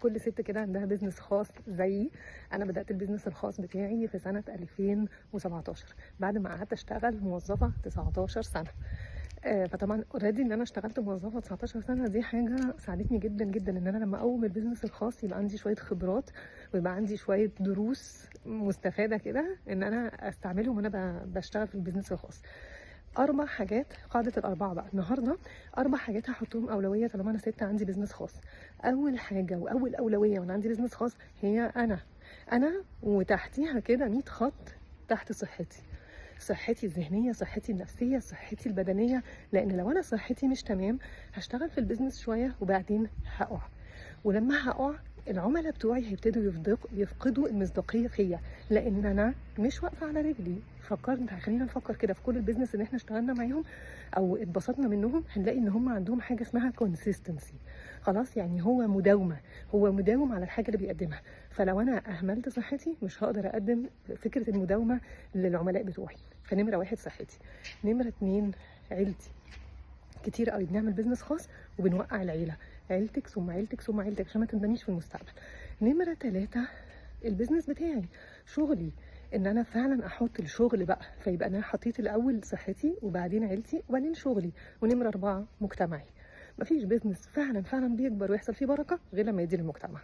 كل ست كده عندها بيزنس خاص زيي. انا بدات البيزنس الخاص بتاعي في سنه 2017 بعد ما قعدت اشتغل موظفه 19 سنه. فطبعا اوريدي ان انا اشتغلت موظفه 19 سنه دي حاجه ساعدتني جدا جدا ان انا لما اقوم البيزنس الخاص يبقى عندي شويه خبرات ويبقى عندي شويه دروس مستفاده كده ان انا استعملهم وانا بشتغل في البيزنس الخاص. اربع حاجات، قاعده الاربعه بقى النهارده. اربع حاجات هحطهم اولويه طالما انا ست عندي بيزنس خاص. اول حاجه واول اولويه وانا عندي بيزنس خاص هي انا وتحتيها كده 100 خط تحت صحتي. صحتي الذهنيه، صحتي النفسيه، صحتي البدنيه. لان لو انا صحتي مش تمام هشتغل في البيزنس شويه وبعدين هقع. ولما هقع العملاء بتوعي هيبتدوا يفقدوا المصداقيه فيا، لان انا مش واقفه على رجلي. خلينا نفكر كده في كل البيزنس اللي احنا اشتغلنا معاهم او اتبسطنا منهم، هنلاقي ان هم عندهم حاجه اسمها كونسيستنسي. خلاص، يعني هو مداوم على الحاجه اللي بيقدمها. فلو انا اهملت صحتي مش هقدر اقدم فكره المداومه للعملاء بتوعي. فنمره واحد صحتي. نمره اتنين عيلتي. كتير قوي بنعمل بيزنس خاص وبنوقع العيله، عيلتك ثم عيلتك ثم عيلتك عشان ما تندميش في المستقبل. نمره ثلاثة البيزنس بتاعي، شغلي، ان انا فعلا احط الشغل بقى، فيبقى انا حطيت الاول صحتي وبعدين عيلتي وبعدين شغلي. ونمره اربعة مجتمعي. مفيش بيزنس فعلا بيكبر ويحصل فيه بركه غير لما يدي للمجتمع.